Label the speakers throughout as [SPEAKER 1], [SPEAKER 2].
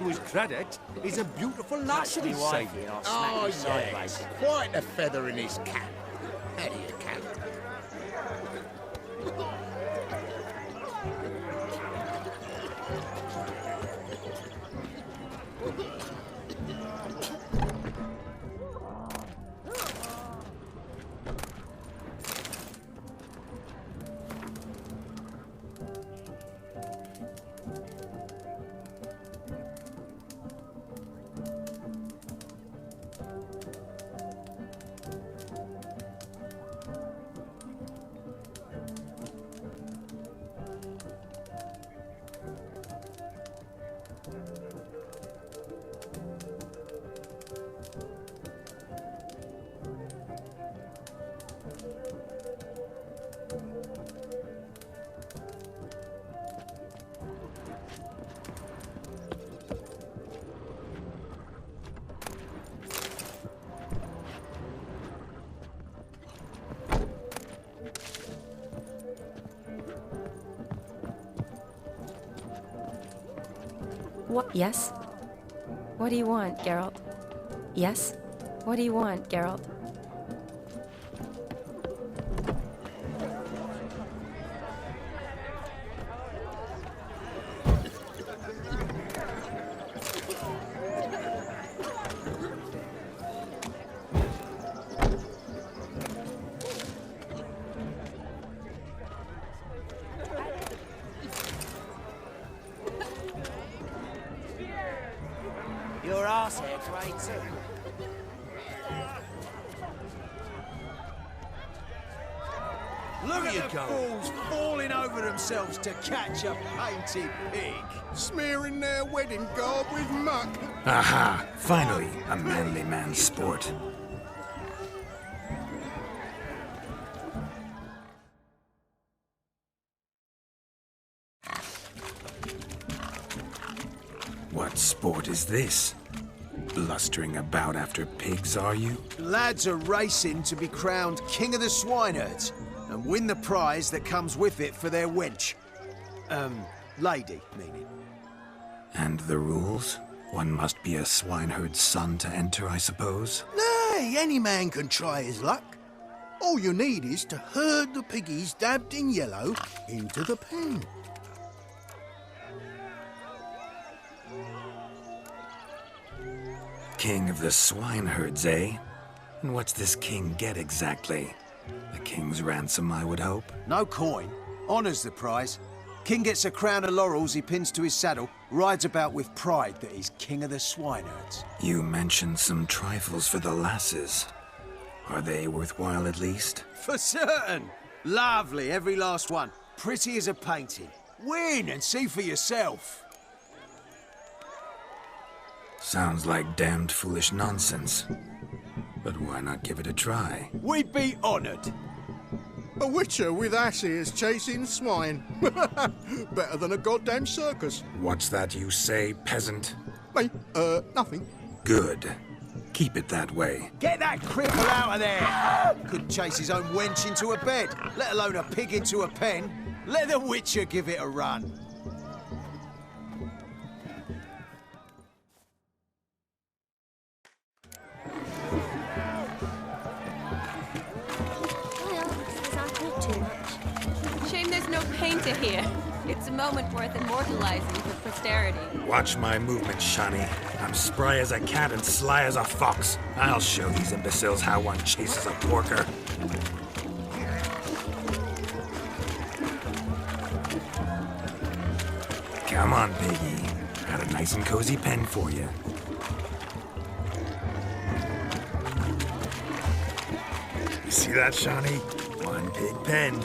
[SPEAKER 1] to his credit, he's a beautiful lass at his side.
[SPEAKER 2] Oh, yes. Quite a feather in his cap. How do you count?
[SPEAKER 3] What? Yes? What do you want, Geralt? Yes? What do you want, Geralt?
[SPEAKER 4] Your arsehead's right too.
[SPEAKER 1] Look at the fools falling over themselves to catch a painted pig.
[SPEAKER 2] Smearing their wedding garb with muck.
[SPEAKER 5] Aha! Finally, a manly man's sport. What sport is this? Blustering about after pigs, are you?
[SPEAKER 1] Lads are racing to be crowned King of the Swineherds and win the prize that comes with it for their wench. Lady, meaning.
[SPEAKER 5] And the rules? One must be a swineherd's son to enter, I suppose?
[SPEAKER 2] Nay, any man can try his luck. All you need is to herd the piggies dabbed in yellow into the pen.
[SPEAKER 5] King of the swineherds, eh? And what's this king get exactly? A king's ransom, I would hope.
[SPEAKER 1] No coin. Honours the prize. King gets a crown of laurels he pins to his saddle, rides about with pride that he's King of the Swineherds.
[SPEAKER 5] You mentioned some trifles for the lasses. Are they worthwhile at least?
[SPEAKER 1] For certain. Lovely, every last one. Pretty as a painting. Win and see for yourself.
[SPEAKER 5] Sounds like damned foolish nonsense. But why not give it a try?
[SPEAKER 1] We'd be honoured.
[SPEAKER 2] A witcher with asses chasing swine. Better than a goddamn circus.
[SPEAKER 5] What's that you say, peasant?
[SPEAKER 2] Me? Nothing.
[SPEAKER 5] Good. Keep it that way.
[SPEAKER 1] Get that cripple out of there! Couldn't chase his own wench into a bed, let alone a pig into a pen. Let the Witcher give it a run.
[SPEAKER 3] Shame there's no painter here. It's a moment worth immortalizing for posterity.
[SPEAKER 5] Watch my movement, Shani. I'm spry as a cat and sly as a fox. I'll show these imbeciles how one chases a porker. Come on, piggy. Got a nice and cozy pen for you. You see that, Shani? One pig penned.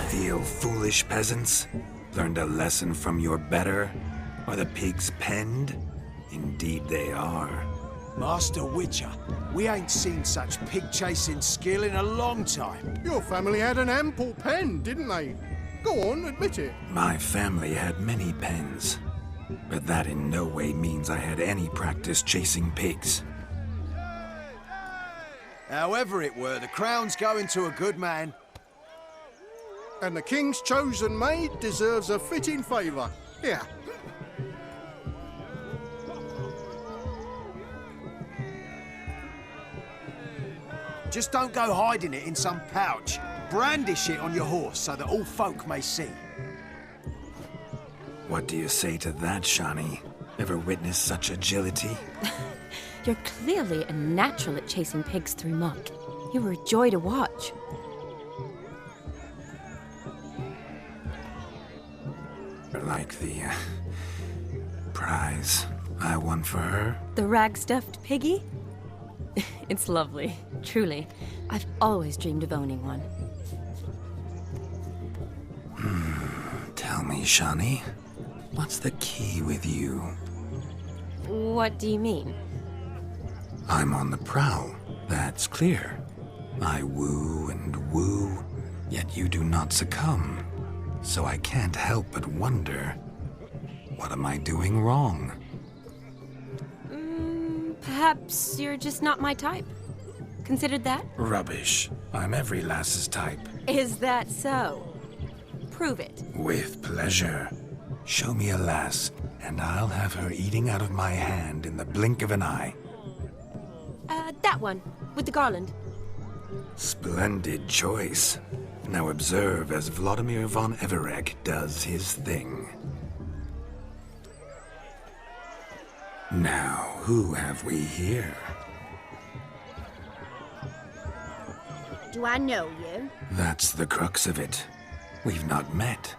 [SPEAKER 5] Feel foolish, peasants? Learned a lesson from your better? Are the pigs penned? Indeed they are.
[SPEAKER 1] Master Witcher, we ain't seen such pig-chasing skill in a long time.
[SPEAKER 2] Your family had an ample pen, didn't they? Go on, admit it.
[SPEAKER 5] My family had many pens, but that in no way means I had any practice chasing pigs.
[SPEAKER 1] However it were, the crown's going to a good man.
[SPEAKER 2] And the king's chosen maid deserves a fitting favour. Here.
[SPEAKER 1] Just don't go hiding it in some pouch. Brandish it on your horse so that all folk may see.
[SPEAKER 5] What do you say to that, Shani? Ever witnessed such agility?
[SPEAKER 3] You're clearly a natural at chasing pigs through muck. You were a joy to watch.
[SPEAKER 5] Like the prize I won for her?
[SPEAKER 3] The rag-stuffed piggy? It's lovely, truly. I've always dreamed of owning one.
[SPEAKER 5] Tell me, Shani, what's the key with you?
[SPEAKER 3] What do you mean?
[SPEAKER 5] I'm on the prowl, that's clear. I woo and woo, yet you do not succumb. So I can't help but wonder, what am I doing wrong?
[SPEAKER 3] Perhaps you're just not my type. Considered that?
[SPEAKER 5] Rubbish. I'm every lass's type.
[SPEAKER 3] Is that so? Prove it.
[SPEAKER 5] With pleasure. Show me a lass, and I'll have her eating out of my hand in the blink of an eye.
[SPEAKER 3] That one, with the garland.
[SPEAKER 5] Splendid choice. Now observe as Vladimir von Everec does his thing. Now, who have we here?
[SPEAKER 6] Do I know you?
[SPEAKER 5] That's the crux of it. We've not met.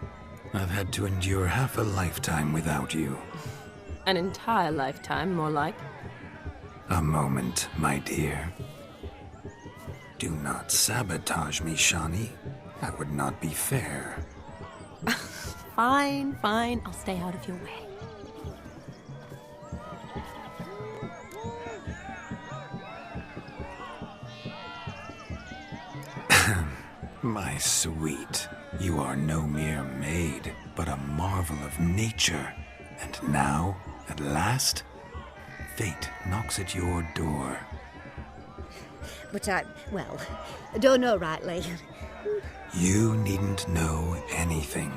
[SPEAKER 5] I've had to endure half a lifetime without you.
[SPEAKER 3] An entire lifetime, more like.
[SPEAKER 5] A moment, my dear. Do not sabotage me, Shani. That would not be fair.
[SPEAKER 3] Fine, fine. I'll stay out of your way.
[SPEAKER 5] My sweet, you are no mere maid, but a marvel of nature. And now, at last, fate knocks at your door.
[SPEAKER 6] But I don't know rightly.
[SPEAKER 5] You needn't know anything.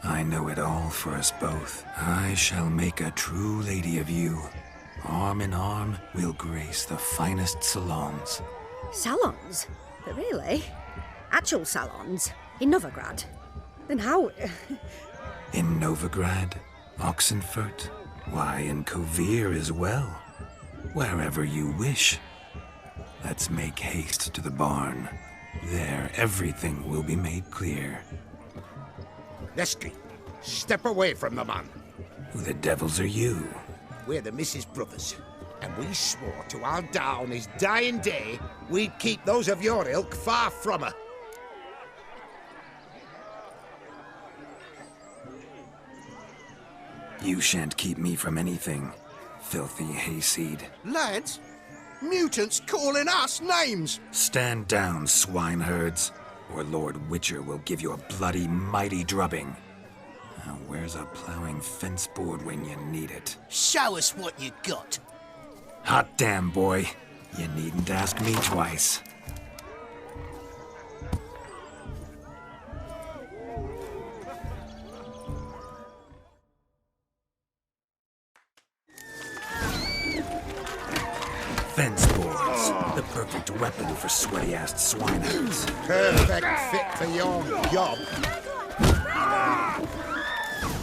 [SPEAKER 5] I know it all for us both. I shall make a true lady of you. Arm in arm, we'll grace the finest salons.
[SPEAKER 6] Salons? But really? Actual salons? In Novigrad? Then how...
[SPEAKER 5] In Novigrad, Oxenfurt, why, in Kovir as well. Wherever you wish. Let's make haste to the barn. There, everything will be made clear.
[SPEAKER 7] Lesky, step away from the man.
[SPEAKER 5] Who the devils are you?
[SPEAKER 7] We're the Mrs. Brothers, and we swore to our down his dying day we'd keep those of your ilk far from her.
[SPEAKER 5] You shan't keep me from anything, filthy hayseed.
[SPEAKER 2] Lads, mutants calling us names.
[SPEAKER 5] Stand down, swineherds, or Lord Witcher will give you a bloody mighty drubbing. Now, where's a plowing fence board when you need it?
[SPEAKER 8] Show us what you got.
[SPEAKER 5] Hot damn, boy. You needn't ask me twice. Fence boards. The perfect weapon for sweaty-assed swineherds.
[SPEAKER 7] Perfect fit for your job.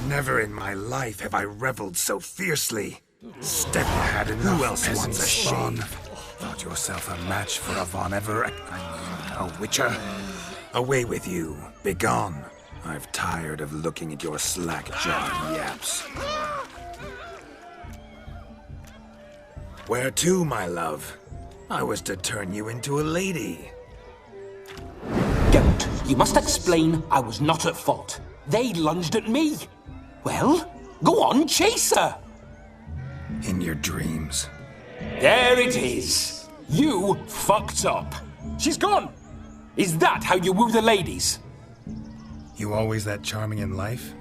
[SPEAKER 5] Never in my life have I reveled so fiercely. Step ahead, and who else wants a shave? Thought yourself a match for a Von Everett. A Witcher. Away with you. Begone. I've tired of looking at your slack-jawed yaps. Where to, my love? I was to turn you into a lady.
[SPEAKER 9] Geralt, you must explain I was not at fault. They lunged at me. Well, go on, chase her.
[SPEAKER 5] In your dreams.
[SPEAKER 9] There it is. You fucked up. She's gone. Is that how you woo the ladies?
[SPEAKER 5] You always that charming in life?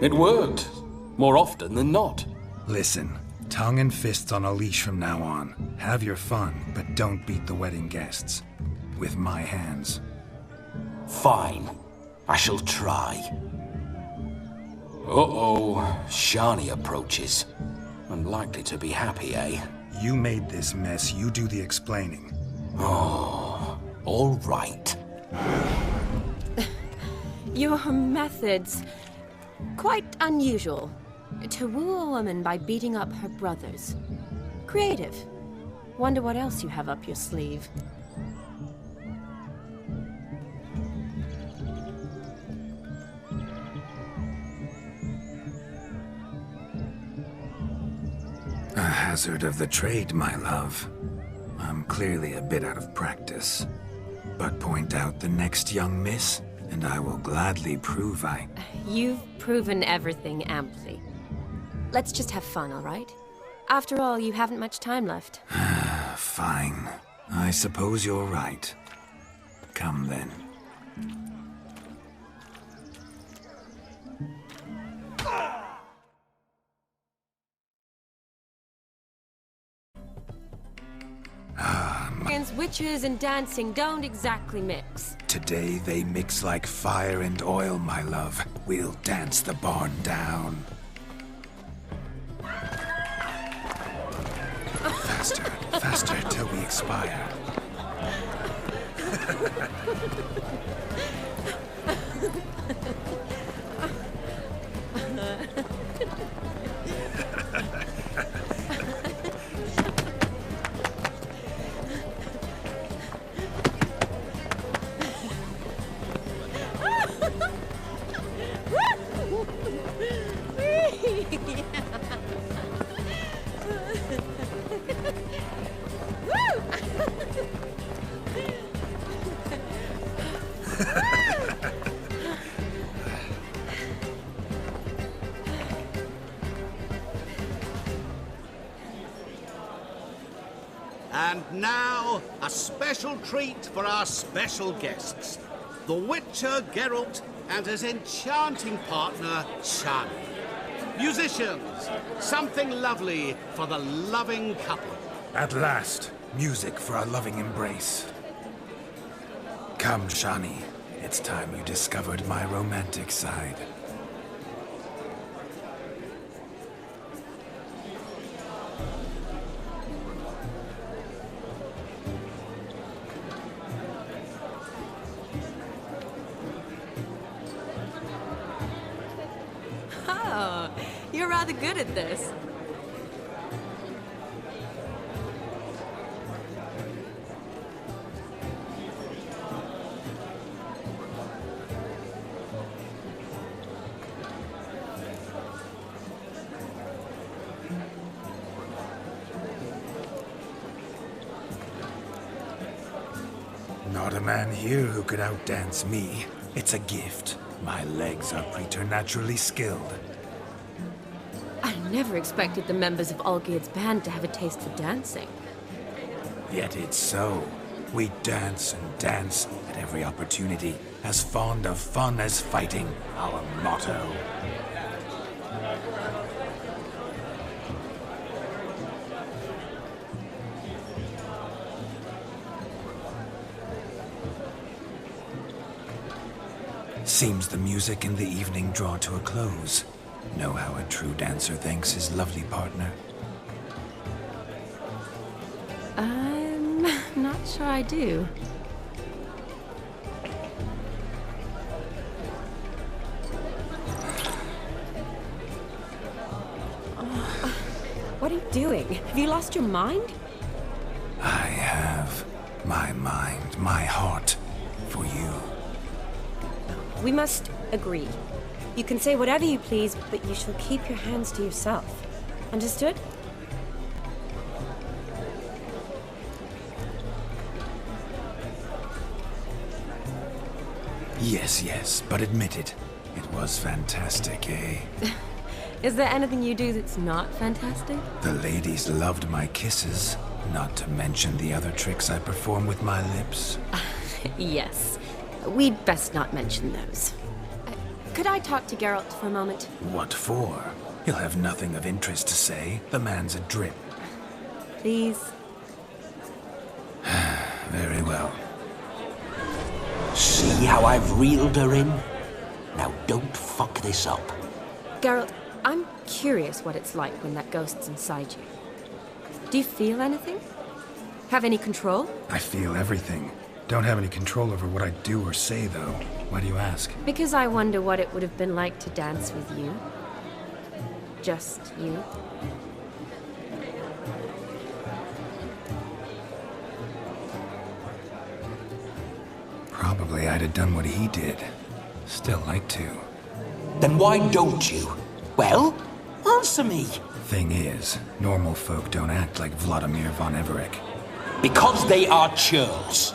[SPEAKER 9] It worked. More often than not.
[SPEAKER 5] Listen, tongue and fists on a leash from now on. Have your fun, but don't beat the wedding guests. With my hands.
[SPEAKER 9] Fine. I shall try. Uh-oh. Shani approaches. Unlikely to be happy, eh?
[SPEAKER 5] You made this mess, you do the explaining.
[SPEAKER 9] Oh, all right.
[SPEAKER 3] Your methods... quite unusual. To woo a woman by beating up her brothers. Creative. Wonder what else you have up your sleeve.
[SPEAKER 5] A hazard of the trade, my love. I'm clearly a bit out of practice. But point out the next young miss, and I will gladly prove I...
[SPEAKER 3] You've proven everything amply. Let's just have fun, all right? After all, you haven't much time left.
[SPEAKER 5] Fine. I suppose you're right. Come then.
[SPEAKER 3] Witches and dancing don't exactly mix.
[SPEAKER 5] Today they mix like fire and oil, my love. We'll dance the barn down. Faster, faster till we expire.
[SPEAKER 7] And now, a special treat for our special guests. The Witcher Geralt and his enchanting partner, Shani. Musicians, something lovely for the loving couple.
[SPEAKER 5] At last, music for a loving embrace. Come, Shani. It's time you discovered my romantic side.
[SPEAKER 3] Oh, you're rather good at this.
[SPEAKER 5] Not a man here who could outdance me. It's a gift. My legs are preternaturally skilled.
[SPEAKER 3] I never expected the members of Olgierd's band to have a taste for dancing.
[SPEAKER 5] Yet it's so. We dance and dance at every opportunity, as fond of fun as fighting, our motto. Seems the music and the evening draw to a close. Know how a true dancer thanks his lovely partner?
[SPEAKER 3] I'm not sure I do. What are you doing? Have you lost your mind?
[SPEAKER 5] I have my mind, my heart for you.
[SPEAKER 3] We must agree. You can say whatever you please, but you shall keep your hands to yourself. Understood?
[SPEAKER 5] Yes, yes, but admit it. It was fantastic, eh?
[SPEAKER 3] Is there anything you do that's not fantastic?
[SPEAKER 5] The ladies loved my kisses. Not to mention the other tricks I perform with my lips.
[SPEAKER 3] Yes. We'd best not mention those. Could I talk to Geralt for a moment?
[SPEAKER 5] What for? He'll have nothing of interest to say. The man's adrift.
[SPEAKER 3] Please?
[SPEAKER 5] Very well.
[SPEAKER 8] See how I've reeled her in? Now don't fuck this up.
[SPEAKER 3] Geralt, I'm curious what it's like when that ghost's inside you. Do you feel anything? Have any control?
[SPEAKER 5] I feel everything. Don't have any control over what I do or say, though. Why do you ask?
[SPEAKER 3] Because I wonder what it would have been like to dance with you. Just you.
[SPEAKER 5] Probably I'd have done what he did. Still like to.
[SPEAKER 8] Then why don't you? Well, answer me.
[SPEAKER 5] Thing is, normal folk don't act like Vladimir von Everec.
[SPEAKER 8] Because they are churls.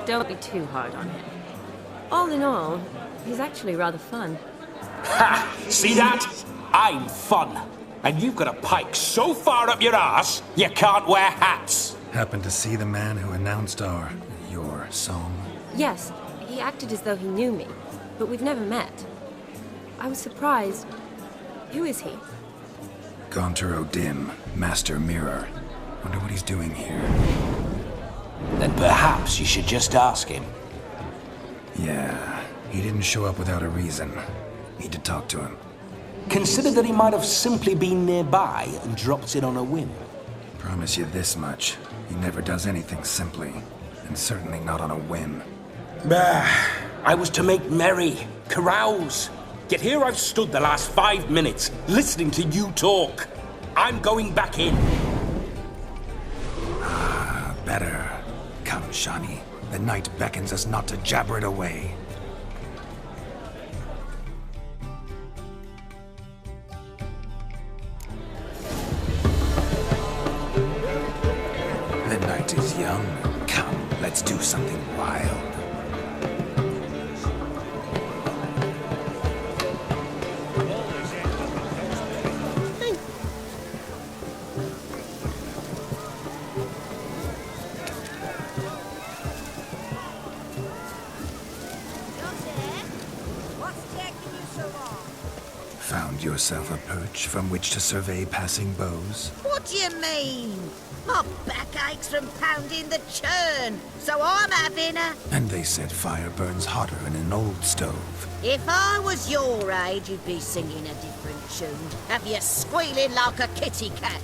[SPEAKER 3] Don't be too hard on him. All in all, he's actually rather fun.
[SPEAKER 9] Ha! See that? I'm fun. And you've got a pike so far up your ass, you can't wear hats.
[SPEAKER 5] Happened to see the man who announced your song?
[SPEAKER 3] Yes, he acted as though he knew me, but we've never met. I was surprised. Who is he?
[SPEAKER 5] Gaunter O'Dim, Master Mirror. Wonder what he's doing here.
[SPEAKER 8] Then perhaps you should just ask him.
[SPEAKER 5] Yeah, he didn't show up without a reason. Need to talk to him.
[SPEAKER 8] Consider that he might have simply been nearby and dropped in on a whim.
[SPEAKER 5] Promise you this much. He never does anything simply. And certainly not on a whim.
[SPEAKER 9] Bah! I was to make merry, carouse. Yet here I've stood the last 5 minutes, listening to you talk. I'm going back in.
[SPEAKER 5] Better. Come, Shani. The night beckons us not to jabber it away. The night is young. Come, let's do something wild. Found yourself a perch from which to survey passing beaux?
[SPEAKER 10] What do you mean? My back aches from pounding the churn, so I'm having a...
[SPEAKER 5] And they said fire burns hotter in an old stove.
[SPEAKER 10] If I was your age, you'd be singing a different tune. Have you squealing like a kitty cat?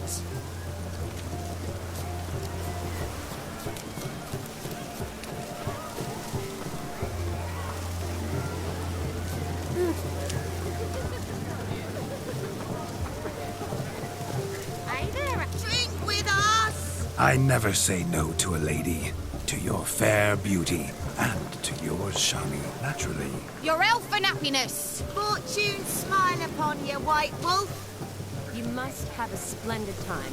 [SPEAKER 5] I never say no to a lady. To your fair beauty. And to yours, Shani, naturally.
[SPEAKER 11] Your elfin happiness!
[SPEAKER 10] Fortune smile upon you, White Wolf.
[SPEAKER 3] You must have a splendid time.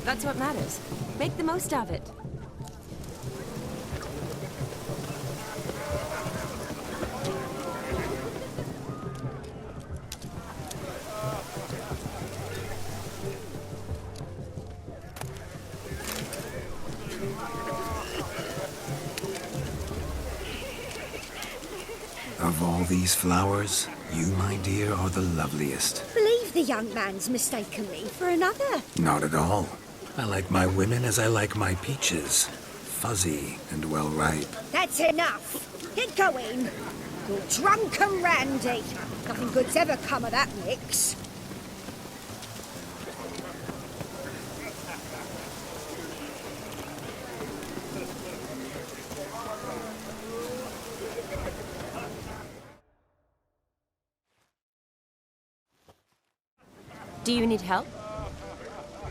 [SPEAKER 3] That's what matters. Make the most of it.
[SPEAKER 5] Of all these flowers, you, my dear, are the loveliest.
[SPEAKER 6] Believe the young man's mistaken me for another.
[SPEAKER 5] Not at all. I like my women as I like my peaches. Fuzzy and well ripe.
[SPEAKER 6] That's enough. Get going. You're drunk and randy. Nothing good's ever come of that mix.
[SPEAKER 3] Do you need help?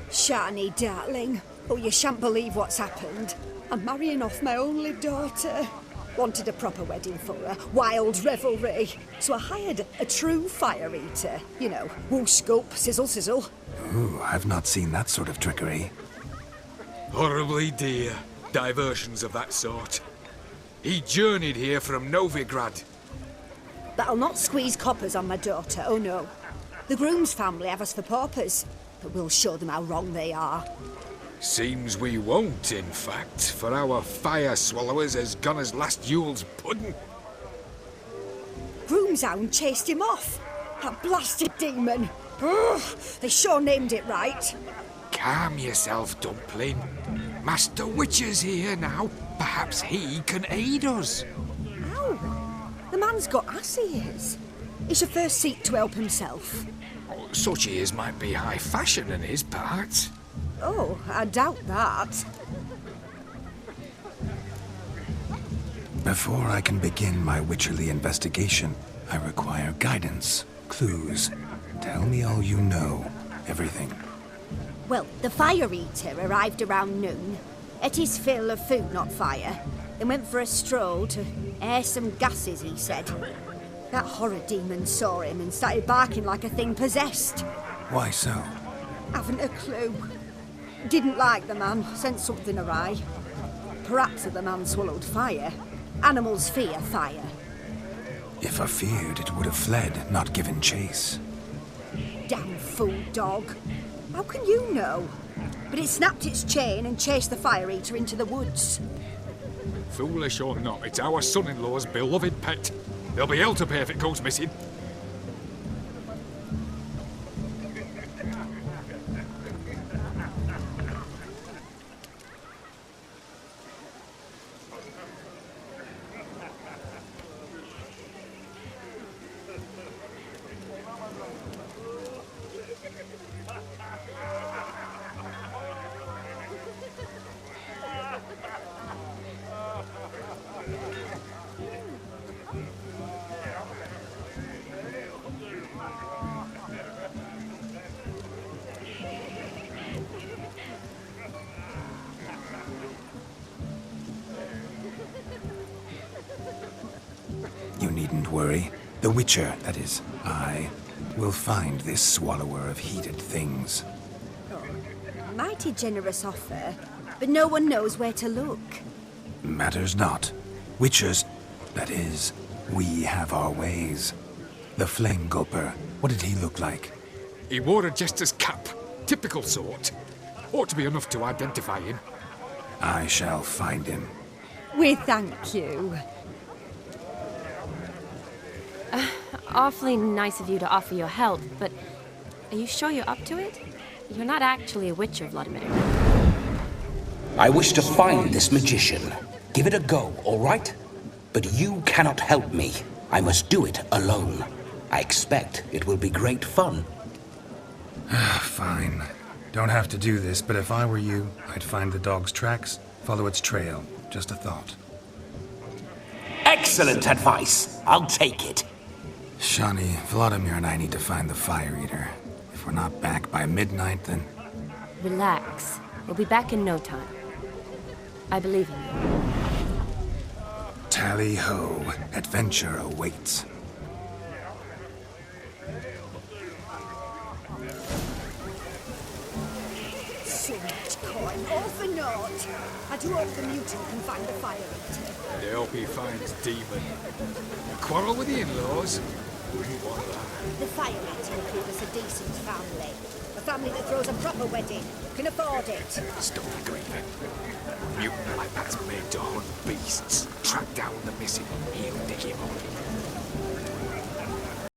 [SPEAKER 6] Shani, darling. Oh, you shan't believe what's happened. I'm marrying off my only daughter. Wanted a proper wedding for her, wild revelry. So I hired a true fire eater. You know, whoosh, scoop, sizzle, sizzle.
[SPEAKER 5] Ooh, I've not seen that sort of trickery.
[SPEAKER 12] Horribly dear diversions of that sort. He journeyed here from Novigrad.
[SPEAKER 6] But I'll not squeeze coppers on my daughter, oh no. The groom's family have us for paupers, but we'll show them how wrong they are.
[SPEAKER 12] Seems we won't, in fact, for our fire swallowers has gone as last Yule's pudding.
[SPEAKER 6] Groomshound chased him off. That blasted demon. Ugh, they sure named it right.
[SPEAKER 12] Calm yourself, Dumpling. Master Witcher's here now. Perhaps he can aid us.
[SPEAKER 6] Ow! The man's got ass ears. He should first seek to help himself.
[SPEAKER 12] Such ears might be high fashion in his parts.
[SPEAKER 6] Oh, I doubt that.
[SPEAKER 5] Before I can begin my witcherly investigation, I require guidance, clues. Tell me all you know, everything.
[SPEAKER 6] Well, the Fire Eater arrived around noon, ate his fill of food, not fire, then went for a stroll to air some gases, he said. That horror demon saw him and started barking like a thing possessed.
[SPEAKER 5] Why so?
[SPEAKER 6] Haven't a clue. Didn't like the man, sensed something awry. Perhaps if the man swallowed fire. Animals fear fire.
[SPEAKER 5] If I feared, it would have fled, not given chase.
[SPEAKER 6] Damn fool dog. How can you know? But it snapped its chain and chased the Fire Eater into the woods.
[SPEAKER 12] Foolish or not, it's our son-in-law's beloved pet. There'll be hell to pay if it goes missing.
[SPEAKER 5] You needn't worry. The Witcher, that is, I, will find this swallower of heated things.
[SPEAKER 6] Oh, mighty generous offer, but no one knows where to look.
[SPEAKER 5] Matters not. Witchers, that is, we have our ways. The Flame Gulper, what did he look like?
[SPEAKER 12] He wore a jester's cap. Typical sort. Ought to be enough to identify him.
[SPEAKER 5] I shall find him.
[SPEAKER 6] We thank you.
[SPEAKER 3] Awfully nice of you to offer your help, but are you sure you're up to it? You're not actually a witcher, Vladimir.
[SPEAKER 8] I wish to find this magician. Give it a go, all right? But you cannot help me. I must do it alone. I expect it will be great fun.
[SPEAKER 5] Fine. Don't have to do this, but if I were you, I'd find the dog's tracks, follow its trail. Just a thought.
[SPEAKER 8] Excellent advice. I'll take it.
[SPEAKER 5] Shani, Vladimir and I need to find the Fire Eater. If we're not back by midnight, then...
[SPEAKER 3] Relax. We'll be back in no time. I believe in you.
[SPEAKER 5] Tally-ho. Adventure awaits.
[SPEAKER 6] So much coin, all for naught. I do hope the mutant can find the Fire Eater.
[SPEAKER 12] I hope he finds Demon. Quarrel with the in-laws? Wouldn't want that.
[SPEAKER 6] The Fire Eater will give us a decent family. A family that throws a proper wedding. Can afford it.
[SPEAKER 12] Stop grieving. Mutant like that's made to hunt beasts. Track down the missing. He'll dig him up.